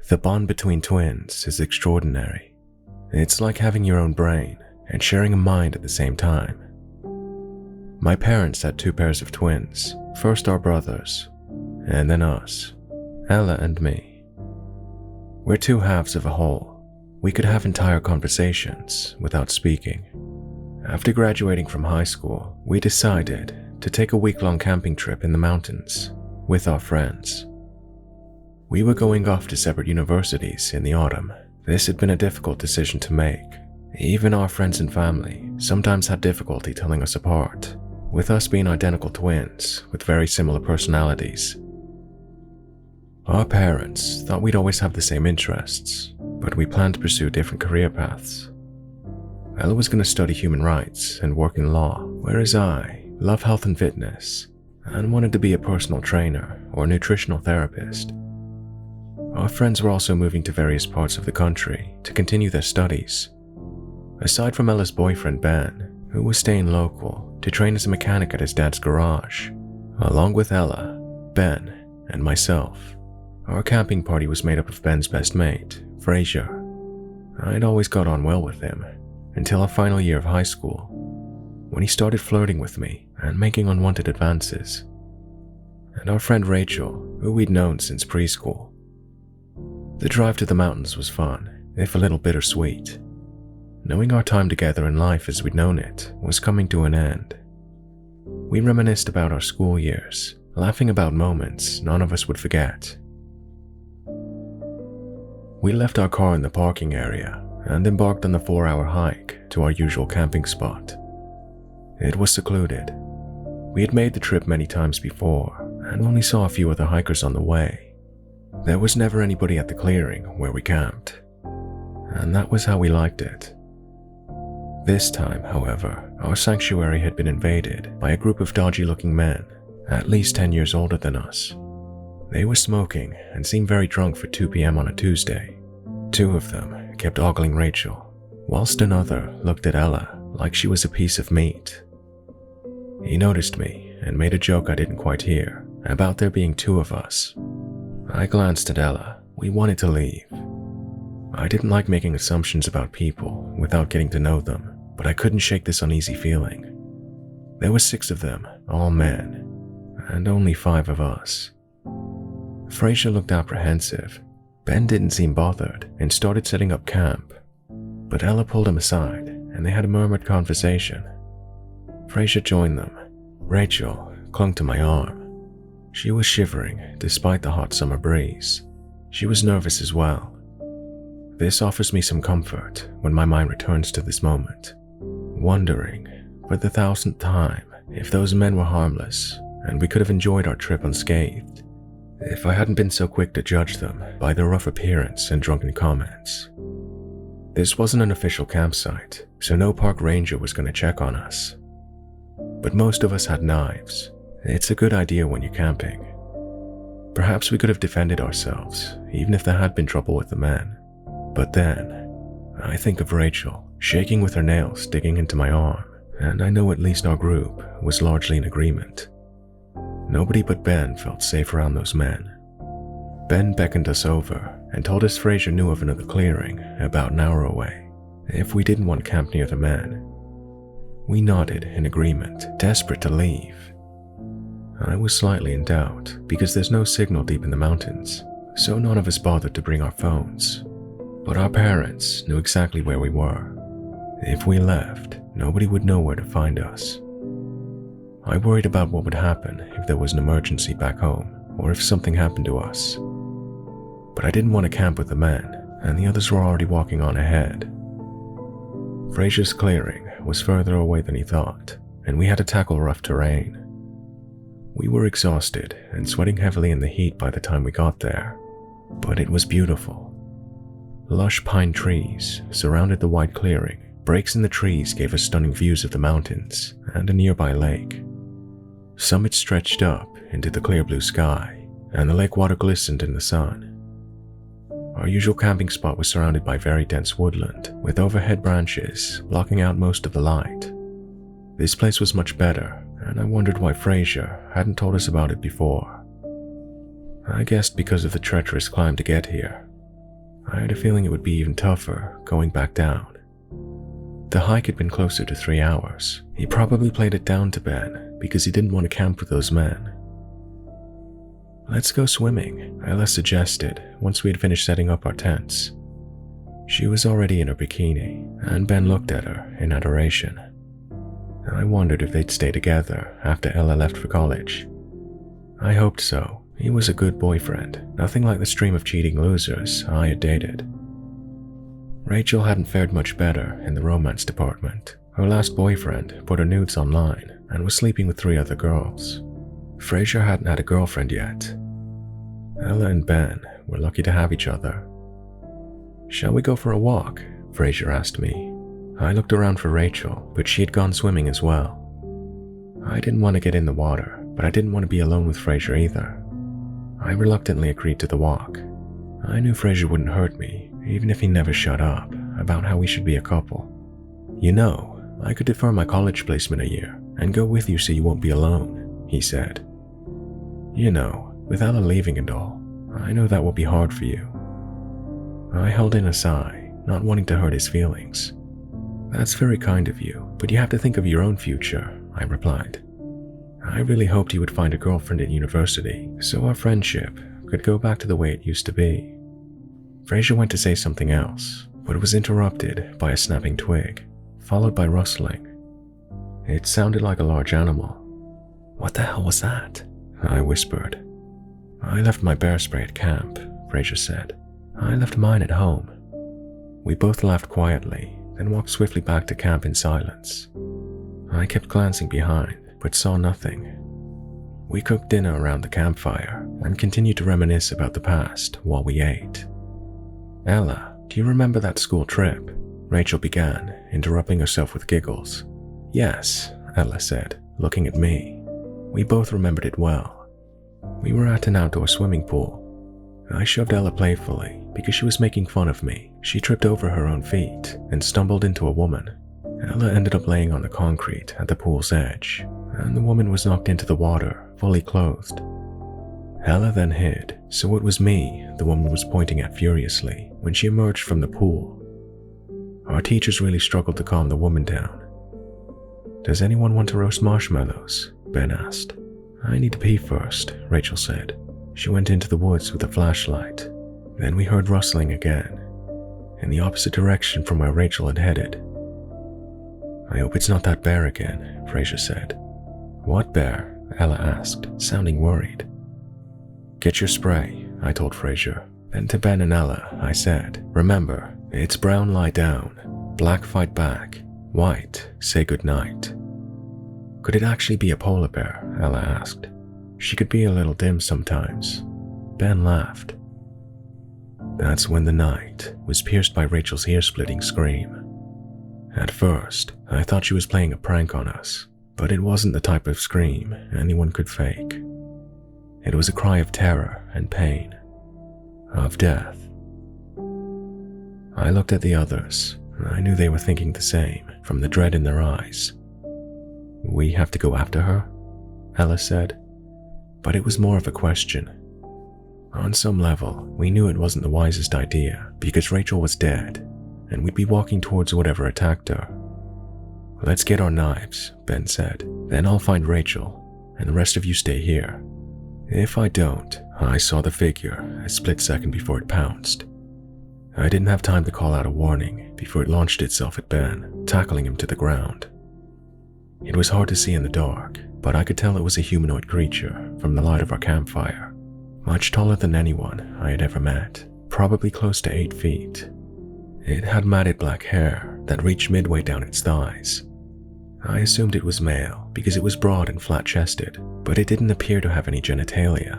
The bond between twins is extraordinary. It's like having your own brain and sharing a mind at the same time. My parents had 2 pairs of twins, first our brothers, and then us, Ella and me. We're 2 halves of a whole. We could have entire conversations without speaking. After graduating from high school, we decided to take a week-long camping trip in the mountains with our friends. We were going off to separate universities in the autumn. This had been a difficult decision to make. Even our friends and family sometimes had difficulty telling us apart, with us being identical twins with very similar personalities. Our parents thought we'd always have the same interests, but we planned to pursue different career paths. Ella was going to study human rights and work in law, whereas I love health and fitness and wanted to be a personal trainer or nutritional therapist. Our friends were also moving to various parts of the country to continue their studies. Aside from Ella's boyfriend Ben, who was staying local to train as a mechanic at his dad's garage, along with Ella, Ben, and myself, our camping party was made up of Ben's best mate, Fraser. I'd always got on well with him until our final year of high school, when he started flirting with me and making unwanted advances. And our friend Rachel, who we'd known since preschool. The drive to the mountains was fun, if a little bittersweet. Knowing our time together in life as we'd known it was coming to an end. We reminisced about our school years, laughing about moments none of us would forget. We left our car in the parking area and embarked on the 4-hour hike to our usual camping spot. It was secluded. We had made the trip many times before and only saw a few other hikers on the way. There was never anybody at the clearing where we camped, and that was how we liked it. This time, however, our sanctuary had been invaded by a group of dodgy-looking men, at least 10 years older than us. They were smoking and seemed very drunk for 2 p.m. on a Tuesday. 2 of them kept ogling Rachel, whilst another looked at Ella like she was a piece of meat. He noticed me and made a joke I didn't quite hear about there being 2 of us. I glanced at Ella. We wanted to leave. I didn't like making assumptions about people without getting to know them, but I couldn't shake this uneasy feeling. There were 6 of them, all men, and only 5 of us. Fraser looked apprehensive. Ben didn't seem bothered and started setting up camp, but Ella pulled him aside and they had a murmured conversation. Fraser joined them. Rachel clung to my arm. She was shivering despite the hot summer breeze. She was nervous as well. This offers me some comfort when my mind returns to this moment, wondering for the 1000th time if those men were harmless and we could have enjoyed our trip unscathed if I hadn't been so quick to judge them by their rough appearance and drunken comments. This wasn't an official campsite, so no park ranger was going to check on us. But most of us had knives. It's a good idea when you're camping. Perhaps we could have defended ourselves, even if there had been trouble with the men. But then, I think of Rachel, shaking with her nails digging into my arm, and I know at least our group was largely in agreement. Nobody but Ben felt safe around those men. Ben beckoned us over and told us Fraser knew of another clearing about an hour away, if we didn't want camp near the men. We nodded in agreement, desperate to leave. I was slightly in doubt because there's no signal deep in the mountains, so none of us bothered to bring our phones. But our parents knew exactly where we were. If we left, nobody would know where to find us. I worried about what would happen if there was an emergency back home, or if something happened to us. But I didn't want to camp with the men, and the others were already walking on ahead. Fraser's clearing was further away than he thought, and we had to tackle rough terrain. We were exhausted and sweating heavily in the heat by the time we got there, but it was beautiful. Lush pine trees surrounded the wide clearing. Breaks in the trees gave us stunning views of the mountains and a nearby lake. Summits stretched up into the clear blue sky, and the lake water glistened in the sun. Our usual camping spot was surrounded by very dense woodland, with overhead branches blocking out most of the light. This place was much better, and I wondered why Fraser hadn't told us about it before. I guessed because of the treacherous climb to get here. I had a feeling it would be even tougher going back down. The hike had been closer to 3 hours. He probably played it down to Ben because he didn't want to camp with those men. "Let's go swimming," Ella suggested once we had finished setting up our tents. She was already in her bikini, and Ben looked at her in adoration. I wondered if they'd stay together after Ella left for college. I hoped so. He was a good boyfriend, nothing like the stream of cheating losers I had dated. Rachel hadn't fared much better in the romance department. Her last boyfriend put her nudes online and was sleeping with 3 other girls. Fraser hadn't had a girlfriend yet. Ella and Ben were lucky to have each other. "Shall we go for a walk?" Fraser asked me. I looked around for Rachel, but she had gone swimming as well. I didn't want to get in the water, but I didn't want to be alone with Fraser either. I reluctantly agreed to the walk. I knew Fraser wouldn't hurt me, even if he never shut up about how we should be a couple. "You know, I could defer my college placement a year and go with you so you won't be alone," he said. "You know, with Ella leaving and all, I know that will be hard for you." I held in a sigh, not wanting to hurt his feelings. "That's very kind of you, but you have to think of your own future," I replied. I really hoped he would find a girlfriend at university so our friendship could go back to the way it used to be. Fraser went to say something else, but was interrupted by a snapping twig, followed by rustling. It sounded like a large animal. "What the hell was that?" I whispered. "I left my bear spray at camp," Fraser said. "I left mine at home." We both laughed quietly, then walked swiftly back to camp in silence. I kept glancing behind, but saw nothing. We cooked dinner around the campfire and continued to reminisce about the past while we ate. "Ella, do you remember that school trip?" Rachel began, interrupting herself with giggles. "Yes," Ella said, looking at me. We both remembered it well. We were at an outdoor swimming pool. I shoved Ella playfully because she was making fun of me. She tripped over her own feet and stumbled into a woman. Ella ended up laying on the concrete at the pool's edge, and the woman was knocked into the water, fully clothed. Ella then hid, so it was me the woman was pointing at furiously when she emerged from the pool. Our teachers really struggled to calm the woman down. "Does anyone want to roast marshmallows?" Ben asked. "I need to pee first," Rachel said. She went into the woods with a flashlight. Then we heard rustling again, in the opposite direction from where Rachel had headed. "I hope it's not that bear again," Fraser said. "What bear?" Ella asked, sounding worried. "Get your spray," I told Fraser. Then to Ben and Ella, I said, "Remember, it's brown lie down, black fight back, white say goodnight." "Could it actually be a polar bear?" Ella asked. "She could be a little dim sometimes." Ben laughed. That's when the night was pierced by Rachel's ear-splitting scream. At first, I thought she was playing a prank on us, but it wasn't the type of scream anyone could fake. It was a cry of terror and pain, of death. I looked at the others. I knew they were thinking the same from the dread in their eyes. "We have to go after her?" Ella said, but it was more of a question. On some level, we knew it wasn't the wisest idea because Rachel was dead, and we'd be walking towards whatever attacked her. "Let's get our knives," Ben said. "Then I'll find Rachel, and the rest of you stay here." If I don't, I saw the figure a split second before it pounced. I didn't have time to call out a warning before it launched itself at Ben, tackling him to the ground. It was hard to see in the dark, but I could tell it was a humanoid creature from the light of our campfire, much taller than anyone I had ever met, probably close to 8 feet. It had matted black hair that reached midway down its thighs. I assumed it was male because it was broad and flat-chested, but it didn't appear to have any genitalia.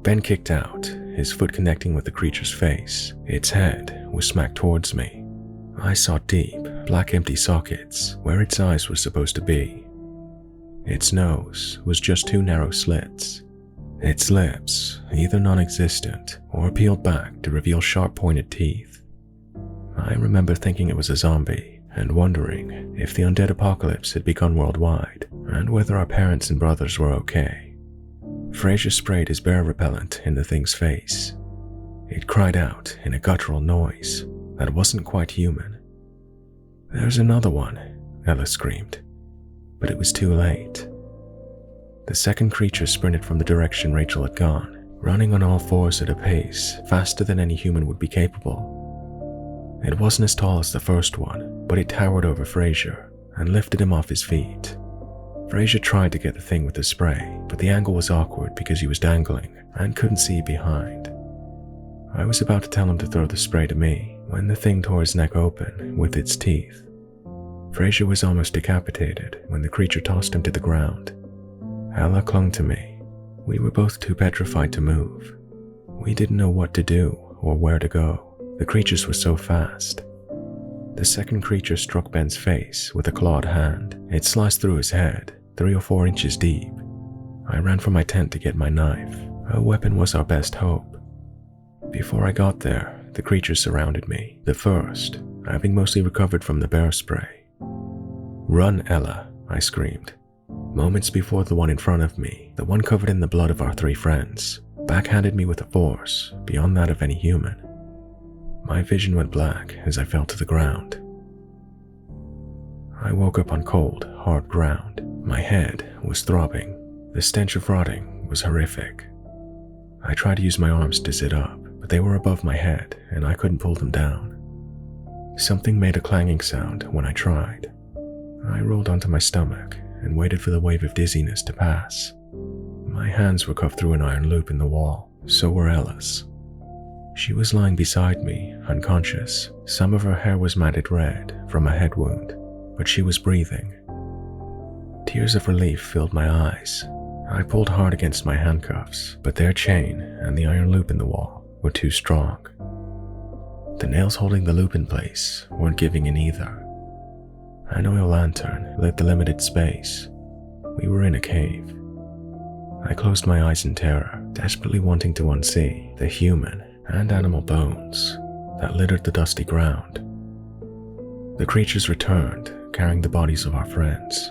Ben kicked out, his foot connecting with the creature's face. Its head was smacked towards me. I saw deep, black empty sockets where its eyes were supposed to be. Its nose was just 2 narrow slits. Its lips either non-existent or peeled back to reveal sharp-pointed teeth. I remember thinking it was a zombie and wondering if the undead apocalypse had begun worldwide and whether our parents and brothers were okay. Fraser sprayed his bear repellent in the thing's face. It cried out in a guttural noise that wasn't quite human. "There's another one," Ella screamed, but it was too late. The second creature sprinted from the direction Rachel had gone, running on all fours at a pace faster than any human would be capable. It wasn't as tall as the first one, but it towered over Fraser and lifted him off his feet. Fraser tried to get the thing with the spray, but the angle was awkward because he was dangling and couldn't see behind. I was about to tell him to throw the spray to me when the thing tore his neck open with its teeth. Fraser was almost decapitated when the creature tossed him to the ground. Ella clung to me. We were both too petrified to move. We didn't know what to do or where to go. The creatures were so fast. The second creature struck Ben's face with a clawed hand. It sliced through his head, 3 or 4 inches deep. I ran for my tent to get my knife. A weapon was our best hope. Before I got there, the creatures surrounded me. The first, having mostly recovered from the bear spray. "Run, Ella," I screamed. Moments before the one in front of me, the one covered in the blood of our 3 friends, backhanded me with a force beyond that of any human. My vision went black as I fell to the ground. I woke up on cold, hard ground. My head was throbbing. The stench of rotting was horrific. I tried to use my arms to sit up, but they were above my head and I couldn't pull them down. Something made a clanging sound when I tried. I rolled onto my stomach and waited for the wave of dizziness to pass. My hands were cuffed through an iron loop in the wall, so were Ella's. She was lying beside me, unconscious. Some of her hair was matted red from a head wound, but she was breathing. Tears of relief filled my eyes. I pulled hard against my handcuffs, but their chain and the iron loop in the wall were too strong. The nails holding the loop in place weren't giving in either. An oil lantern lit the limited space. We were in a cave. I closed my eyes in terror, desperately wanting to unsee the human and animal bones that littered the dusty ground. The creatures returned, carrying the bodies of our friends.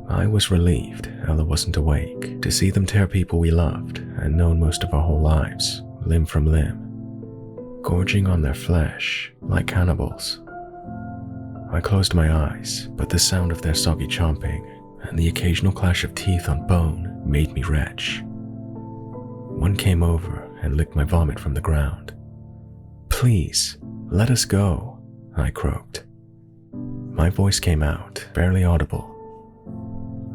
I was relieved Ella wasn't awake, to see them tear people we loved and known most of our whole lives, limb from limb, gorging on their flesh like cannibals. I closed my eyes, but the sound of their soggy chomping and the occasional clash of teeth on bone made me retch. One came over and licked my vomit from the ground. "Please, let us go," I croaked. My voice came out, barely audible.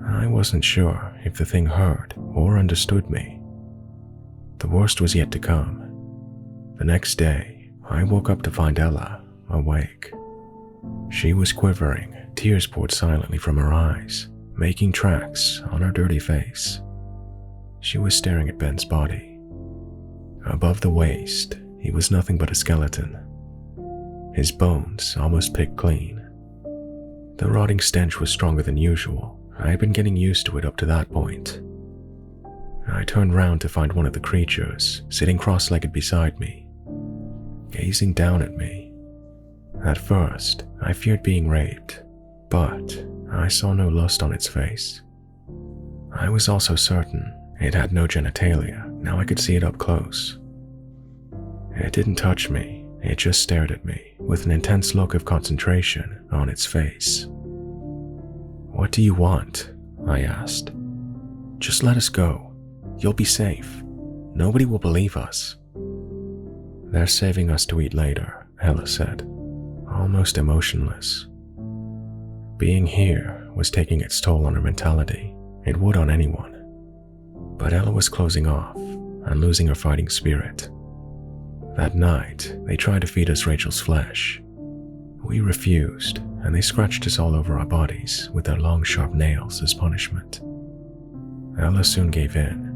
I wasn't sure if the thing heard or understood me. The worst was yet to come. The next day, I woke up to find Ella awake. She was quivering, tears poured silently from her eyes, making tracks on her dirty face. She was staring at Ben's body. Above the waist, he was nothing but a skeleton. His bones almost picked clean. The rotting stench was stronger than usual. I had been getting used to it up to that point. I turned round to find one of the creatures sitting cross-legged beside me, gazing down at me. At first, I feared being raped, but I saw no lust on its face. I was also certain it had no genitalia. Now I could see it up close. It didn't touch me, it just stared at me with an intense look of concentration on its face. "What do you want?" I asked. "Just let us go. You'll be safe. Nobody will believe us." "They're saving us to eat later," Ella said, almost emotionless. Being here was taking its toll on her mentality. It would on anyone. But Ella was closing off and losing her fighting spirit. That night, they tried to feed us Rachel's flesh. We refused, and they scratched us all over our bodies with their long, sharp nails as punishment. Ella soon gave in.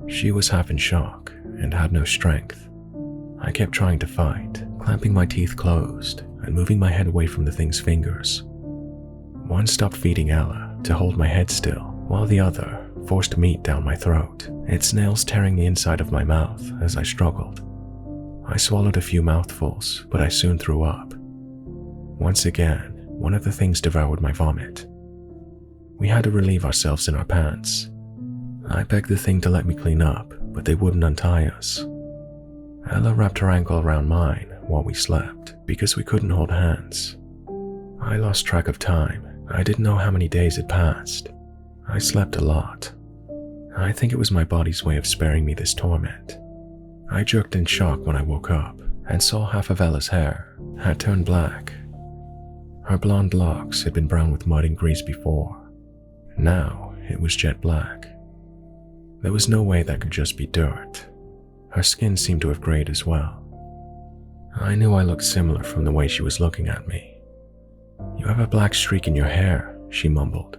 She was half in shock and had no strength. I kept trying to fight, clamping my teeth closed and moving my head away from the thing's fingers. One stopped feeding Ella to hold my head still, while the other forced meat down my throat, its nails tearing the inside of my mouth as I struggled. I swallowed a few mouthfuls, but I soon threw up. Once again, one of the things devoured my vomit. We had to relieve ourselves in our pants. I begged the thing to let me clean up, but they wouldn't untie us. Ella wrapped her ankle around mine while we slept because we couldn't hold hands. I lost track of time. I didn't know how many days had passed. I slept a lot. I think it was my body's way of sparing me this torment. I jerked in shock when I woke up and saw half of Ella's hair had turned black. Her blonde locks had been brown with mud and grease before. Now it was jet black. There was no way that could just be dirt. Her skin seemed to have grayed as well. I knew I looked similar from the way she was looking at me. "You have a black streak in your hair," she mumbled.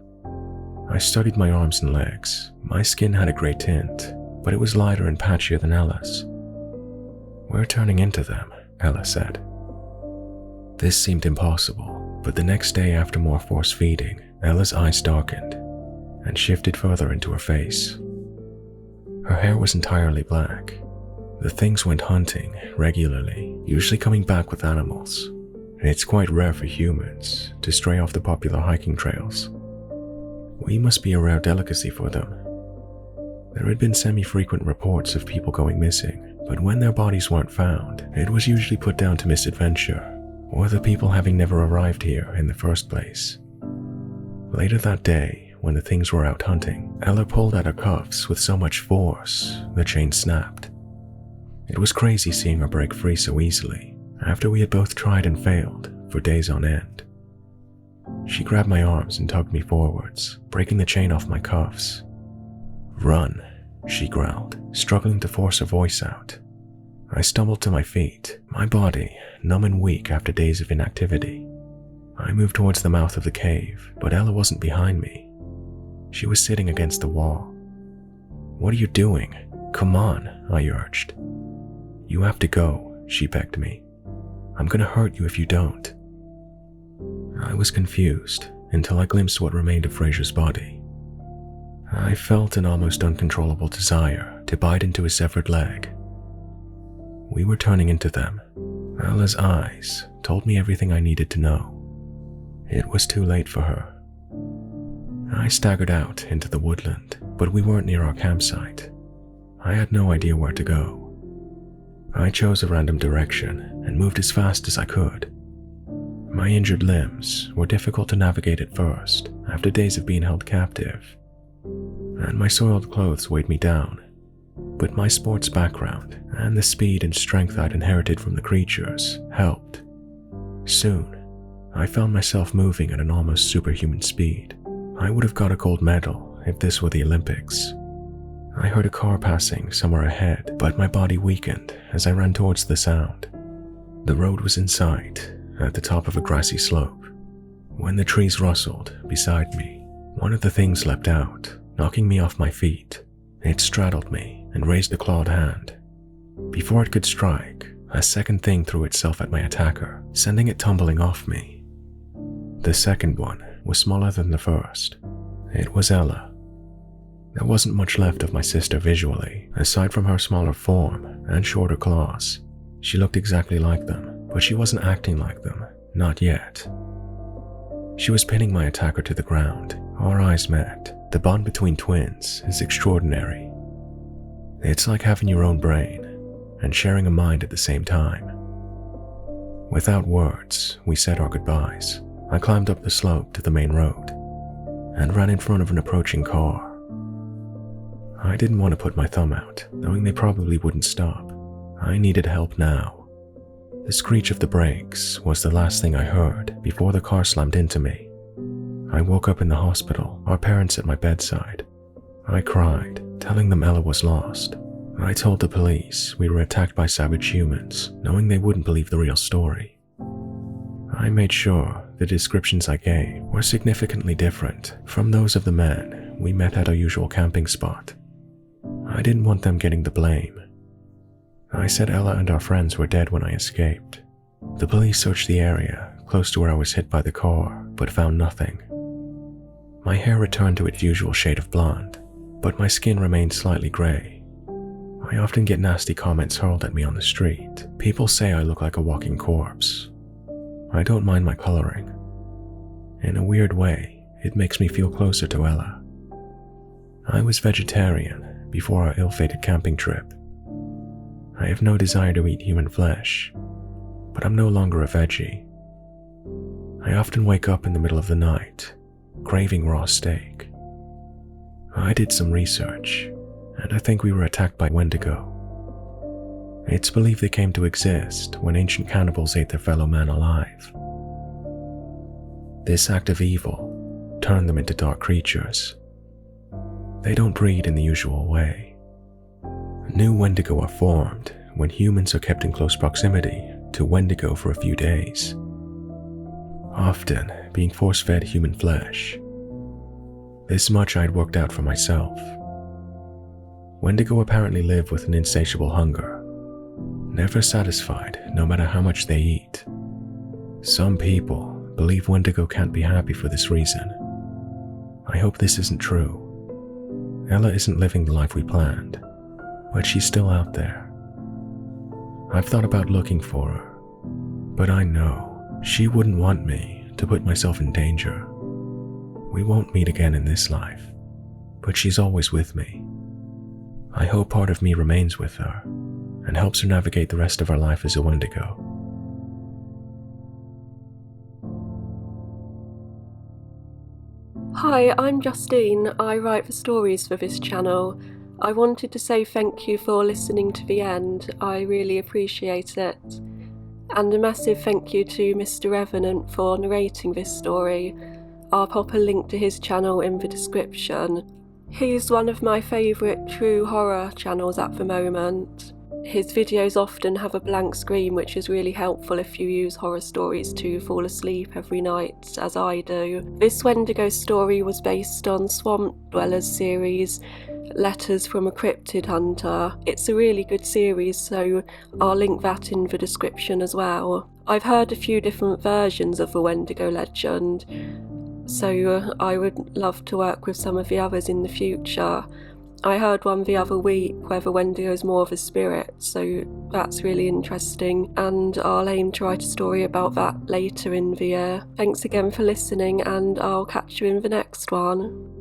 I studied my arms and legs. My skin had a gray tint, but it was lighter and patchier than Ella's. "We're turning into them," Ella said. This seemed impossible, but the next day after more force feeding, Ella's eyes darkened and shifted further into her face. Her hair was entirely black. The things went hunting regularly, usually coming back with animals. It's quite rare for humans to stray off the popular hiking trails. We must be a rare delicacy for them. There had been semi-frequent reports of people going missing, but when their bodies weren't found, it was usually put down to misadventure, or the people having never arrived here in the first place. Later that day, when the things were out hunting, Ella pulled at her cuffs with so much force, the chain snapped. It was crazy seeing her break free so easily, after we had both tried and failed for days on end. She grabbed my arms and tugged me forwards, breaking the chain off my cuffs. "Run," she growled, struggling to force her voice out. I stumbled to my feet, my body numb and weak after days of inactivity. I moved towards the mouth of the cave, but Ella wasn't behind me. She was sitting against the wall. "What are you doing? Come on," I urged. "You have to go," she begged me. "I'm gonna hurt you if you don't." I was confused until I glimpsed what remained of Fraser's body. I felt an almost uncontrollable desire to bite into his severed leg. We were turning into them. Ella's eyes told me everything I needed to know. It was too late for her. I staggered out into the woodland, but we weren't near our campsite. I had no idea where to go. I chose a random direction and moved as fast as I could. My injured limbs were difficult to navigate at first, after days of being held captive, and my soiled clothes weighed me down. But my sports background and the speed and strength I'd inherited from the creatures helped. Soon, I found myself moving at an almost superhuman speed. I would have got a gold medal if this were the Olympics. I heard a car passing somewhere ahead, but my body weakened as I ran towards the sound. The road was in sight, at the top of a grassy slope. When the trees rustled beside me, one of the things leapt out, knocking me off my feet. It straddled me and raised a clawed hand. Before it could strike, a second thing threw itself at my attacker, sending it tumbling off me. The second one was smaller than the first. It was Ella. There wasn't much left of my sister visually, aside from her smaller form and shorter claws. She looked exactly like them, but she wasn't acting like them, not yet. She was pinning my attacker to the ground. Our eyes met. The bond between twins is extraordinary. It's like having your own brain and sharing a mind at the same time. Without words, we said our goodbyes. I climbed up the slope to the main road and ran in front of an approaching car. I didn't want to put my thumb out, knowing they probably wouldn't stop. I needed help now. The screech of the brakes was the last thing I heard before the car slammed into me. I woke up in the hospital, our parents at my bedside. I cried, telling them Ella was lost. I told the police we were attacked by savage humans, knowing they wouldn't believe the real story. I made sure the descriptions I gave were significantly different from those of the men we met at our usual camping spot. I didn't want them getting the blame. I said Ella and our friends were dead when I escaped. The police searched the area close to where I was hit by the car, but found nothing. My hair returned to its usual shade of blonde, but my skin remained slightly gray. I often get nasty comments hurled at me on the street. People say I look like a walking corpse. I don't mind my coloring. In a weird way, it makes me feel closer to Ella. I was vegetarian before our ill-fated camping trip. I have no desire to eat human flesh, but I'm no longer a veggie. I often wake up in the middle of the night, craving raw steak. I did some research, and I think we were attacked by Wendigo. It's believed they came to exist when ancient cannibals ate their fellow man alive. This act of evil turned them into dark creatures. They don't breed in the usual way. New Wendigo are formed when humans are kept in close proximity to Wendigo for a few days, often being force-fed human flesh. This much I'd worked out for myself. Wendigo apparently live with an insatiable hunger, never satisfied no matter how much they eat. Some people believe Wendigo can't be happy for this reason. I hope this isn't true. Ella isn't living the life we planned, but she's still out there. I've thought about looking for her, but I know she wouldn't want me to put myself in danger. We won't meet again in this life, but she's always with me. I hope part of me remains with her and helps her navigate the rest of her life as a Wendigo. Hi, I'm Justine. I write the stories for this channel. I wanted to say thank you for listening to the end. I really appreciate it. And a massive thank you to Mr. Revenant for narrating this story. I'll pop a link to his channel in the description. He's one of my favourite true horror channels at the moment. His videos often have a blank screen, which is really helpful if you use horror stories to fall asleep every night, as I do. This Wendigo story was based on Swamp Dwellers series, Letters from a Cryptid Hunter. It's a really good series, so I'll link that in the description as well. I've heard a few different versions of the Wendigo legend, so I would love to work with some of the others in the future. I heard one the other week where the Wendigo is more of a spirit, so that's really interesting, and I'll aim to write a story about that later in the year. Thanks again for listening, and I'll catch you in the next one.